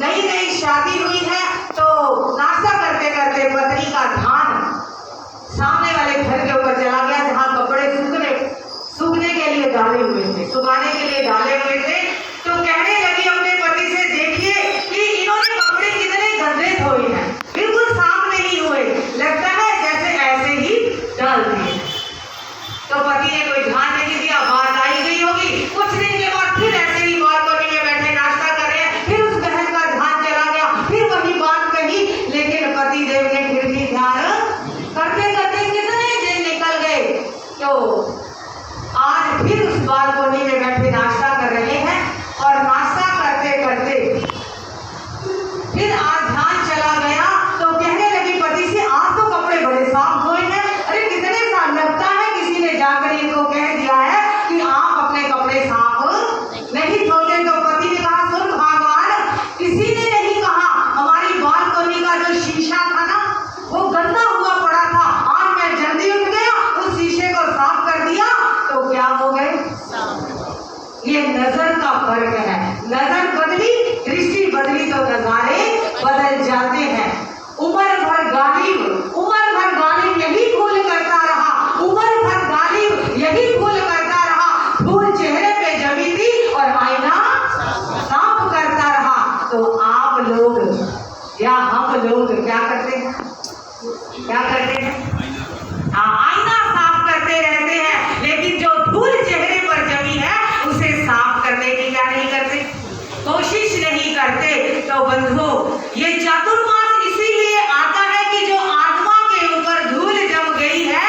नई नई शादी हुई है तो नाश्ता करते करते पत्नी का ध्यान सामने वाले घर के ऊपर चला गया जहाँ कपड़े सूखने के लिए डाले हुए थे, सुखाने के लिए डाले हुए थे। तो कहने लगी अपने पति से, देखिए कि इन्होंने कपड़े कितने गंदे धोए हैं, बिल्कुल साफ नहीं हुए, लगता है जैसे ऐसे ही डाल दिए। तो पति ने कोई ध्यान नहीं दिया, बात आई गई होगी। कुछ दिन के बाद फिर ऐसे ही बालकनी में बैठे नाश्ता कर रहे हैं, फिर उस बहन का ध्यान चला गया, फिर वही बात कही, लेकिन पति देव ने फिर भी ध्यान करते करते कितने दिन निकल गए। तो आज फिर उस बालकनी में बैठे नाश्ता कर रहे हैं और नाश्ता करते करते फिर आज ध्यान चला गया। तो कहने लगी पति से, आज तो कपड़े बड़े साफ धोए हैं, अरे कितने साफ, लगता है किसी ने जाकर इनको कह दिया है कि आप अपने कपड़े साफ नहीं धोते। तो पति ने कहा, सुन भगवान, किसी ने नहीं कहा, हमारी बालकनी का जो शीशा था ना वो गंदा हुआ पड़ा था, आज मैं जल्दी उठ गया, उस शीशे को साफ कर दिया, तो क्या हो गए? ये नजर का फर्क है। नजर बदली, दृष्टि बदली तो नजारे बदल जाते हैं। उम्र भर गालिब यही भूल करता रहा, उम्र भर गालिब यही भूल करता रहा, धूल चेहरे पे जमी थी और आईना साफ करता रहा। तो आप लोग या हम लोग क्या करते हैं? आईना साफ करते रहते हैं, लेकिन जो धूल चेहरे पर जमी है उसे साफ करने की क्या नहीं करते, कोशिश नहीं करते। तो बंधुओं, ये चातुर्मास इसीलिए आता है कि जो आत्मा के ऊपर धूल जम गई है,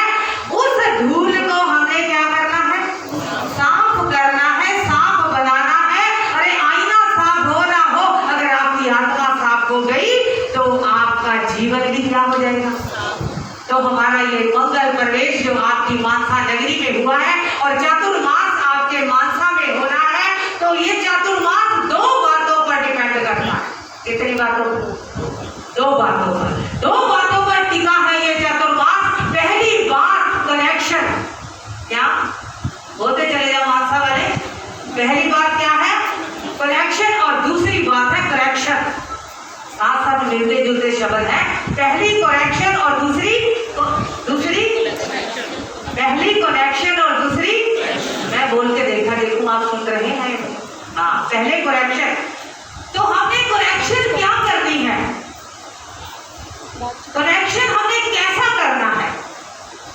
उस धूल को हमने क्या करना है? साफ करना है, साफ बनाना है। अरे आईना साफ हो ना हो, अगर आपकी आत्मा साफ हो गई तो आपका जीवन भी क्या हो जाएगा। तो हमारा ये मंगल प्रवेश जो आपकी मानसा नगरी में हुआ है और चातुर्मास आपके मानसा में होना है, तो ये चातुर्मास दो बातों पर डिपेंड करता है। कितनी बातों? दो बातों पर टिका है ये चातुर्मास। पहली बात कनेक्शन, क्या बोलते चले जाओ मानसा वाले? पहली बात क्या है? कनेक्शन, और दूसरी बात है करेक्शन। साथ साथ मिलते जुलते शब्द है। पहली कनेक्शन और दूसरी पहली कनेक्शन और दूसरी, मैं बोल के देखूं आप सुन रहे हैं? हाँ, पहले करेक्शन। तो हमने करेक्शन क्या करनी है? कनेक्शन हमने कैसा करना है?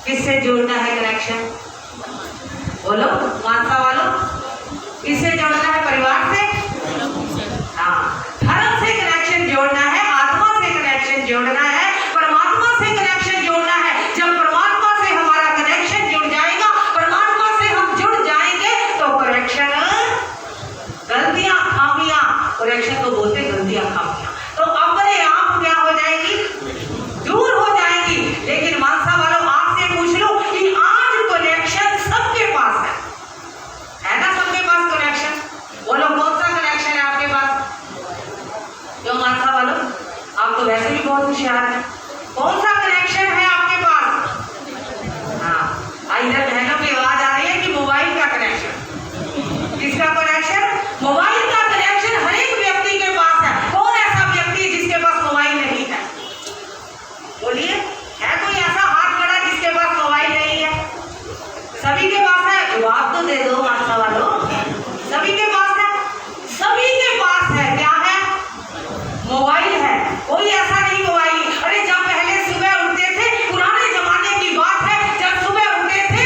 किससे जोड़ना है कनेक्शन? बोलो मानसा वालों, किससे जोड़ना है? परिवार से? हाँ, धर्म से कनेक्शन जोड़ना है, आत्मा से कनेक्शन जोड़ना है, परमात्मा से कनेक्शन जोड़ना है। जब परमात्मा से हमारा कनेक्शन जुड़ जाएगा, परमात्मा से हम जुड़ जाएंगे, तो करेक्शन, गलतियां, खामियां, करेक्शन को बोलते गलतियां, खामियां, तो अपने आप क्या हो जाएगी? दूर हो जाएगी। लेकिन मानसा वालों, आपसे पूछ लो कि आज कनेक्शन सबके पास है ना? सबके पास कनेक्शन, बोलो कौन सा कनेक्शन है आपके पास? जो मानसा वालों, आप तो वैसे भी बहुत होशियार हैं, कौन सा कनेक्शन है आपके पास? हाँ, इधर बहनों की आवाज आ रही है कि मोबाइल का कनेक्शन। किसका कनेक्शन? मोबाइल का कनेक्शन हर एक व्यक्ति के पास है। कौन ऐसा व्यक्ति जिसके पास मोबाइल नहीं है? बोलिए, है कोई ऐसा हाथ खड़ा जिसके पास मोबाइल नहीं है? सभी के पास है? जवाब तो दे दो मानसा वालों, सभी के पास है। सभी के पास है, क्या है? मोबाइल है। कोई ऐसा नहीं मोबाइल। अरे जब पहले सुबह उठते थे, पुराने जमाने की बात है, जब सुबह उठते थे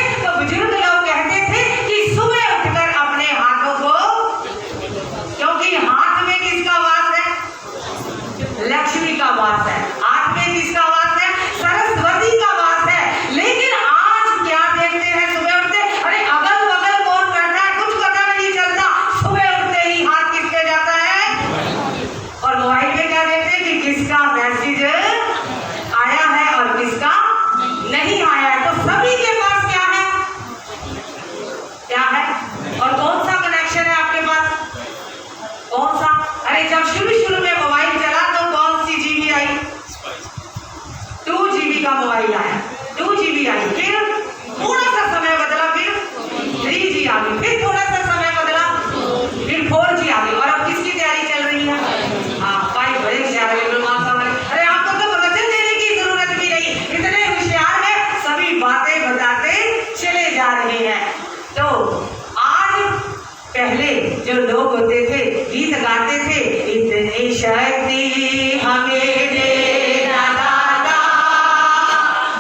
शक्ति हमें देना दाता,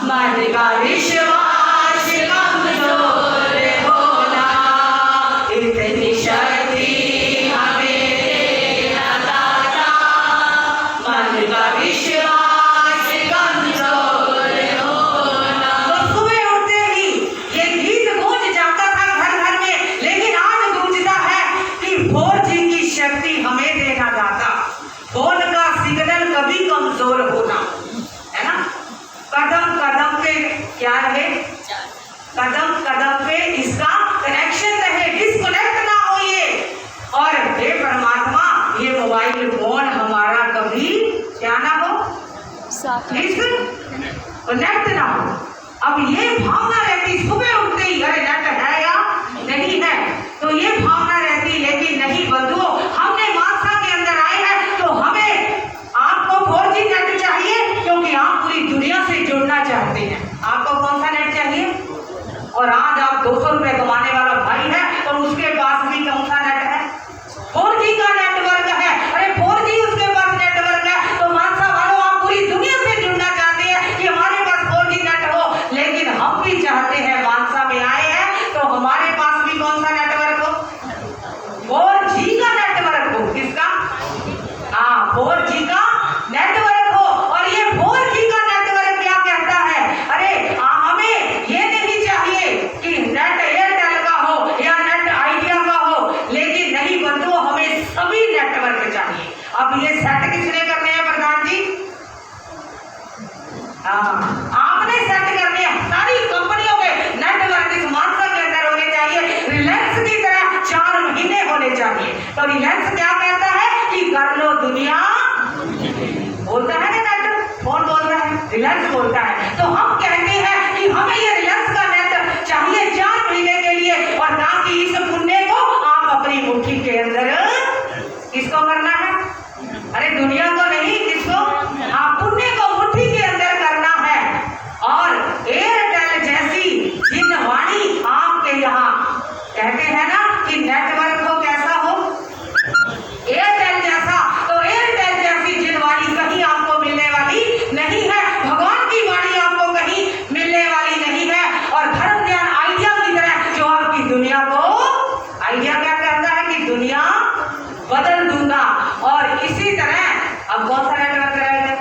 मन का विश्वास कमजोर होना, इतनी शक्ति हमें देना दाता, मन का विश्वास कमजोर होना। तो सुबह उठते ही ये गीत गूंज जाता था घर घर में, लेकिन आज गूंजता है कि 4G की शक्ति हमें देना दाता, फोन का सिग्नल कभी कमजोर होना, है ना। कदम कदम पे क्या रहे, कदम कदम पे इसका कनेक्शन रहे, डिस्कनेक्ट ना हो ये। और हे परमात्मा, ये मोबाइल फोन हमारा कभी क्या ना हो, डिस्कनेक्ट ना हो। अब ये भावना रहती सुबह उठते ही, अरे नेट है या नहीं है, तो ये भावना रहती। लेकिन नहीं बंधुओं, हमने मानसा के अंदर आए हैं तो हमें आपको 4G नेट चाहिए, क्योंकि आप पूरी दुनिया से जुड़ना चाहते हैं। आपको कौन सा नेट चाहिए? और आज आप 200 रुपए कमाने वाला भाई है और उसके पास भी कौन सा नेट है? 4G का नेटवर्क है। अरे 4G उसके पास नेटवर्क है, तो मानसा वालों आप पूरी दुनिया से जुड़ना चाहते हैं कि हमारे पास 4G नेट हो। लेकिन हम भी चाहते हैं, मानसा में आए हैं तो हमारे पास भी कौन सा नेटवर्क हो? 4G का नेटवर्क हो। किसका? हाँ, 4G का नेटवर्क हो। और ये 4G का नेटवर्क क्या कहता है? अरे हमें ये नहीं चाहिए कि नेट एयरटेल का हो या नेट आइडिया का हो, लेकिन नहीं बंधुओं, हमें सभी नेटवर्क चाहिए। अब ये सेट किसने करने हैं प्रधान जी? आपने सेट करने हैं। सारी कंपनियों के नेटवर्क इस मानसा के अंदर होने चाहिए, रिलायंस की तरह 4 महीने होने चाहिए। तो रिलायंस क्या कहता है कि कर लो दुनिया, बोलता है ना नेट, कौन बोलता है? रिलायंस बोलता है। तो हम कहते हैं कि हमें ये रिलायंस का नेट चाहिए 4 महीने के लिए, और ताकि इस पुण्य को आप अपनी मुट्ठी के अंदर किसको करना है? अरे दुनिया को नहीं, किसको? आप पुण्य को मुट्ठी के अंदर करना है। और एयरटेल जैसी जिनवाणी आपके यहाँ कहते हैं ना कि नेटवर्क हो कैसा हो, एयरटेल जैसा, तो एयरटेल जैसी जिनवाणी कहीं आपको मिलने वाली नहीं है। भगवान की वाणी आपको कहीं मिलने वाली नहीं है। और धर्म ज्ञान आइडिया की तरह जो आपकी दुनिया को, आइडिया क्या कहता है कि दुनिया बदल दूंगा। और इसी तरह अब कौन सा नेटवर्क रहेगा?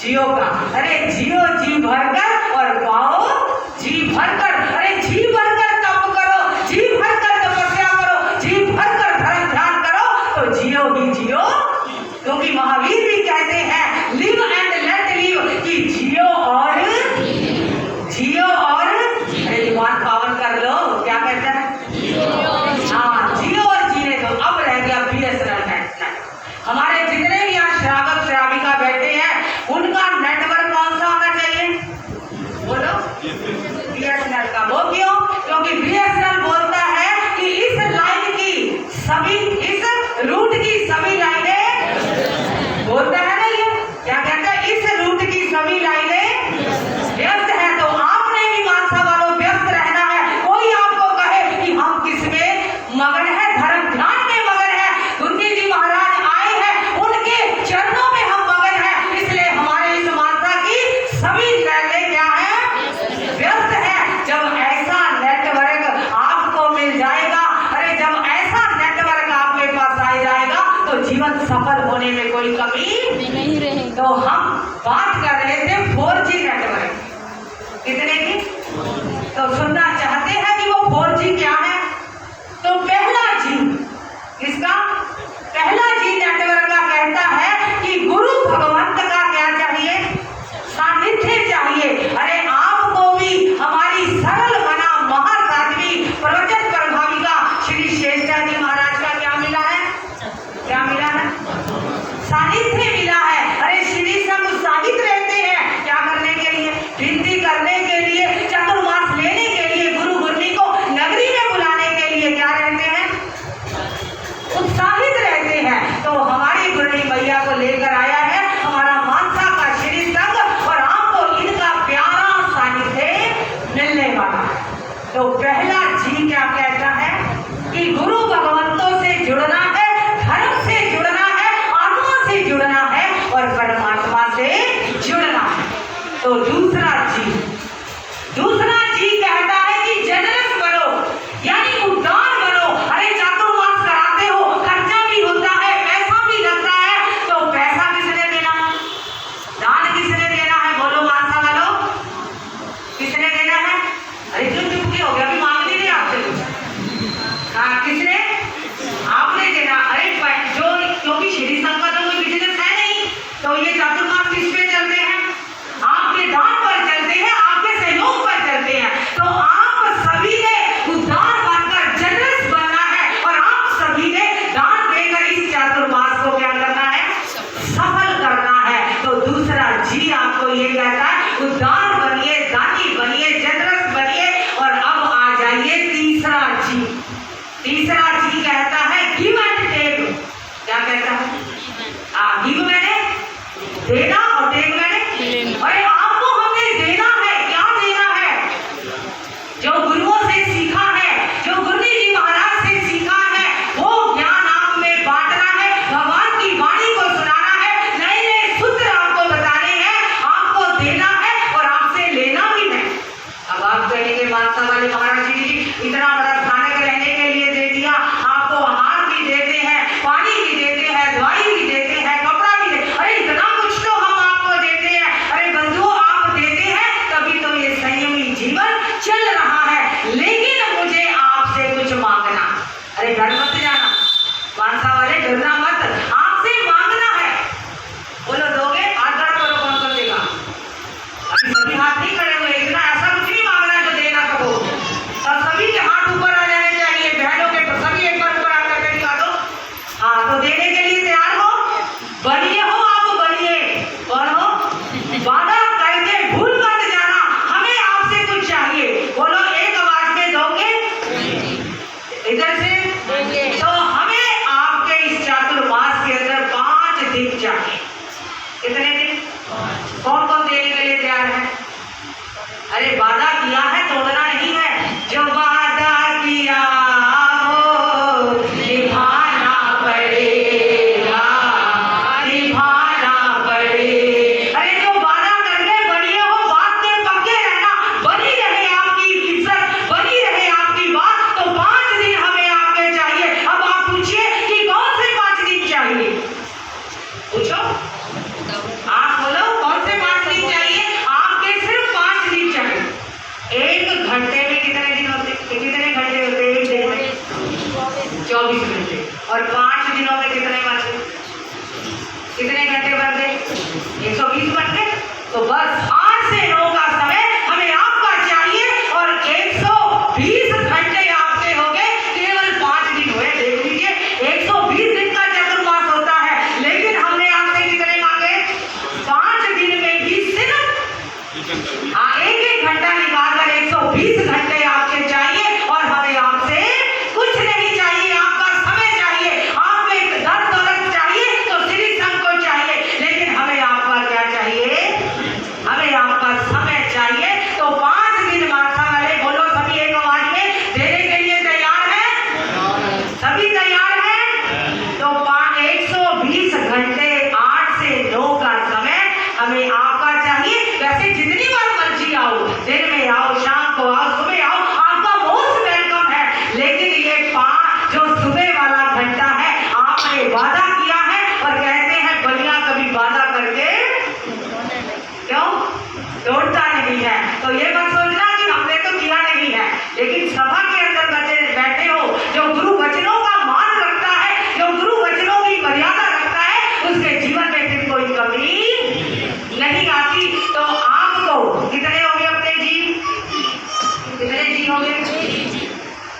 जियो का। अरे जियो जी भरकर और पाओ जी भरकर। अरे जी भरकर तप करो, जी भरकर तपस्या करो, जी भरकर धर्म ध्यान करो, तो जियो ही जियो। क्योंकि महावीर भी कहते हैं लिव एंड लेट लिव, कि जियो और अरे ईमान पावन कर लो। क्या कहते हैं? हाँ, जियो और जीने दो। अब रह गया BSNL नेट। हमारे जितने भी यहाँ श्रावक श्राविका बैठे हैं, उनका नेटवर्क कौन सा होना चाहिए? बोलो। BSNL का। वो क्यों? क्योंकि BSNL बोलता है कि इस लाइन की सभी, इस रूट की सभी लाइनें, बोलता है ना ये, क्या कहता है? इस रूट की सभी लाइनें व्यस्त है। तो आपने भी मानसा वालों व्यस्त रहना है। कोई आपको कहे कि हम किसमें मगन है? धर्म ध्यान में मगन है। गुंजी जी महाराज आए हैं, उनके चरणों में हम मगन है। इसलिए हमारे इस मानसा की सभी लाइनें क्या है? व्यस्त है। जब ऐसा नेटवर्क आपको मिल जाएगा, अरे जब ऐसा नेटवर्क आपके पास आ जाएगा, तो जीवन सफल होने में कोई कमी नहीं रहेगी। तो हम बात कर रहे थे 4G नेटवर्क, कितने की? तो सुनना चाहते हैं कि वो 4G क्या है? तो पहला G, इसका पहला G नेटवर्क का कहता है कि गुरु भगवंत का क्या चाहिए? सानिध्य चाहिए। अरे आपको भी हमारी सरल मना महासाध्वी प्रवचन प्रभाविका श्री शेषाजी महाराज का क्या मिला है? क्या मिला है? सानिध्य मिला है। अरे श्री संग उत्साहित रहते हैं क्या करने के लिए? विनती करने के लिए, चतुर्मास लेने के लिए, गुरु गुरनी को नगरी में बुलाने के लिए क्या रहते हैं? उत्साहित रहते हैं। तो हमारी गुरनी मैया को लेकर आया है हमारा मानसा का श्री संग, और आपको इनका प्यारा सानिध्य मिलने वाला है। तो पहला G क्या कहता है कि गुरु भगवंतों से जुड़ना है, धर्म से जुड़ना है, आत्मा से जुड़ना जी आपको ये कहता है उदार बनिए, दानी बनिए, जनरस बनिए। और अब आ जाइए तीसरा जी। तीसरा जी कहता है गिव एंड टेक। क्या कहता है? गिव मैंने देना और टेक मैंने। अरे आपको हमने देना है। क्या देना है? जो गुरुओं से सीखा है, जो गुरु जी महाराज से सीखा है, वो ज्ञान आप में बांटना है, भगवान की वाणी को सुनाना है, नए नए सूत्र आपको बताने हैं, आपको देना है और आपसे लेना भी है। अब आप कहेंगे मानसा वाले महाराज जी इतना बड़ा स्थानक रहने के लिए दे दिया, आपको आहार भी देते हैं, पानी भी देते हैं, दवाई भी देते हैं, कपड़ा भी देते। अरे इतना कुछ तो हम आपको देते हैं। अरे बंधुओं आप देते हैं तभी तो ये संयमी जीवन चल रहा है। लेकिन मुझे आपसे कुछ मांगना। अरे डर मत जाना मानसा वाले, डरना मत, आपसे मांगना है। बोलो दोगे? हाथ खड़ा करो, कौन कौन देगा? अभी सभी हाथ नहीं खड़े हुए, इतना ऐसा कुछ नहीं मांगना जो देना सको। और सभी के हाथ ऊपर आ जाने चाहिए, बहनों के तो सभी एक बार ऊपर आकर के दिखा दो। हाँ, तो देने के लिए तैयार हो, बनिए हो, आप बनिए। कौन हो? वादा करके भूल मत जाना, हमें आपसे कुछ चाहिए। बोलो एक आवाज में दोगे? इधर से तो हमें आपके इस चातुर्मास के अंदर 5 दिन चाहिए। कितने दिन? कौन कौन देने के लिए तैयार है? अरे वादा किया है, तोड़ना नहीं है। जो वादा किया हो निभाना पड़ेगा, निभाना पड़े। अरे जो वादा करके बनिए हो, बात में पक्के रहना, बनी रहे आपकी इज्जत, बनी रहे आपकी बात। तो 5 दिन हमें आपके चाहिए। अब आप पूछिए कि कौन से 5 दिन चाहिए? पूछो, आप बोलो कौन से 5 दिन चाहिए? आपके सिर्फ 5 दिन चाहिए। 1 घंटे में कितने दिन होते? कितने घंटे होते हैं एक दिन में? 24 घंटे। और 5 दिनों में कितने बनते? कितने घंटे बनते? 120 बन गए। तो बस 8 से 9 का समय हमें आपका चाहिए और 120 घंटे आपके हो गए। केवल 5 दिन हुए। देख लीजिए 120 दिन का चतुर्मास होता है, लेकिन हमने आपसे कितने मांगे? 5 दिन में भी सिर्फ 1-1 घंटा निकालकर 120 घंटे आपके चाहिए। और हमें आपसे कुछ नहीं चाहिए, आपका समय चाहिए। आप एक धन दौलत चाहिए तो श्री संघ को चाहिए, लेकिन हमें आपका क्या चाहिए? हमें आपका समय चाहिए। तो 5 दिन मानसा वाले बोलो सभी एक आवाज में देने के लिए तैयार है? सभी तैयार है? तो 120 घंटे 8 से 9 का समय हमें आपका चाहिए। वैसे जितनी बार मर्जी आओ, दिन में आओ, शाम को आओ, सुबह आओ, आपका मोस्ट वेलकम है। लेकिन ये 5 जो सुबह वाला घंटा है, आपने वादा किया है। और कहते हैं बलिया कभी वादा करके क्यों तोड़ता नहीं है। तो ये मत सोचना कि हमने तो किया नहीं है। लेकिन सभा के अंदर बैठे हो, जो गुरु वचनों का मान रखता है, जो गुरु वचनों की मर्यादा रखता है, उसके जीवन में फिर कोई कमी नहीं आती। तो आपको कितने हो गए अपने जी? कितने जी हो गए?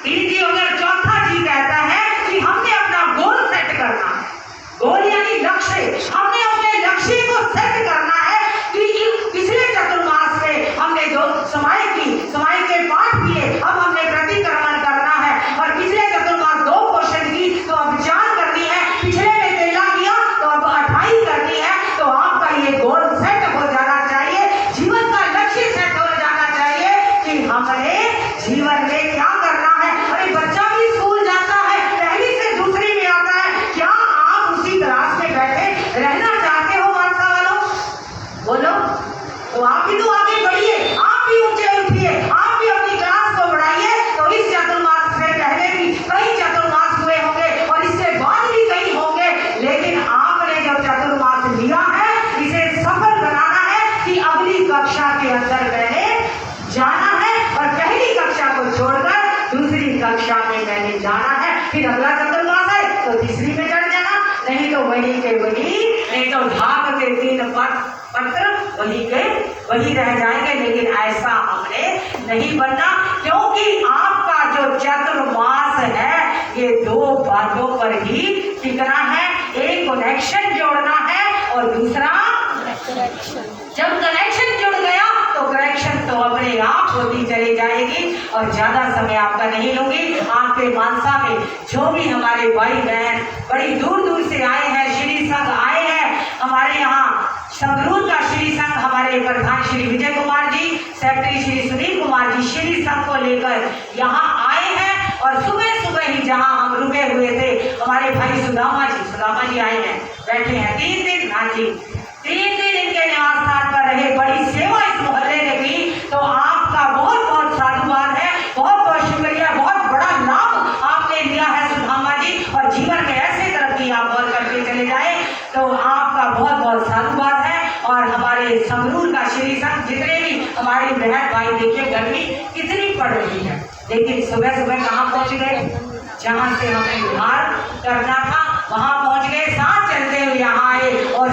3 जी हो गए। चौथा जी कहता है कि हमने अपना गोल सेट करना है। गोल यानी लक्ष्य। हमने अपने लक्ष्य को सेट करना है कि पिछले चतुर्मास में हमने जो समय के पाठ किए, अब हमने प्रतिक्रमण करना है। और पिछले चतुर्मास 2 क्वेश्चन की, तो अब 4 करनी है। पिछले में 13 किया तो अब 28 करनी है। तो आपका ये गोल सेट हो जाना चाहिए, जीवन का लक्ष्य सेट हो जाना चाहिए कि हमने जीवन में क्या करना है। अरे बच्चा भी स्कूल जाता है, पहली से दूसरी में आता है, क्या आप उसी क्लास में बैठे रहना चाहते हो मानसा वालों? बोलो। तो आप भी तो आगे बढ़िए, आप भी ऊंचे उठिए, आप भी अपनी क्लास को बढ़ाइए। तो इस चतुर्मास से पहले भी कई चतुर्मास हुए होंगे और इसके बाद भी कई होंगे। लेकिन आपने जो चतुर्मास लिया है, इसे सफल बनाना है कि अगली कक्षा के अंदर मैंने जाना है और पहली कक्षा को छोड़कर दूसरी कक्षा में मैंने जाना है। फिर अगला चतुर्मास है तो तीसरी में चढ़ जाना, नहीं तो वही के वही, नहीं तो ढाक के 3 पत्र वही के वही रह जाएंगे। लेकिन ऐसा हमने नहीं बनना, क्योंकि आपका जो चतुर्मास है ये 2 बातों पर ही टिकना है। एक कनेक्शन जोड़ना है और दूसरा जब कनेक्शन जुड़ गया तो कनेक्शन तो अपने आप होती चली जाएगी। और ज्यादा समय आपका नहीं लूंगी। आपके मानसा में जो भी हमारे भाई बहन बड़ी दूर दूर से आए हैं, श्री संघ आए हैं, हमारे यहाँ संगरूर का श्री संघ, हमारे प्रधान श्री विजय कुमार जी, सेक्रेटरी श्री सुनील कुमार जी श्री संघ को लेकर यहाँ आए हैं। और सुबह सुबह ही जहाँ हम रुके हुए थे, हमारे भाई सुदामा जी आए हैं, बैठे हैं 3 दिन। हाँ जी, 3 दिन इनके निवास स्थान पर रहे, बड़ी सेवा इस मोहल्ले ने की। तो आपका बहुत बहुत साधुवाद है, बहुत बहुत शुक्रिया, बहुत बड़ा लाभ आपने लिया है सुदामा जी। और जीवन में ऐसे तरक्की आप और करके चले जाए, तो आपका बहुत बहुत साधुवाद है। और हमारे संगरूर का श्री संघ, जितने भी हमारी बहन भाई, देखिए गर्मी कितनी पड़ रही है, लेकिन सुबह सुबह कहाँ पहुँच गए, जहाँ से हमें उद्धार करना था वहाँ पहुँच गए, साथ चलते हुए यहाँ आए। और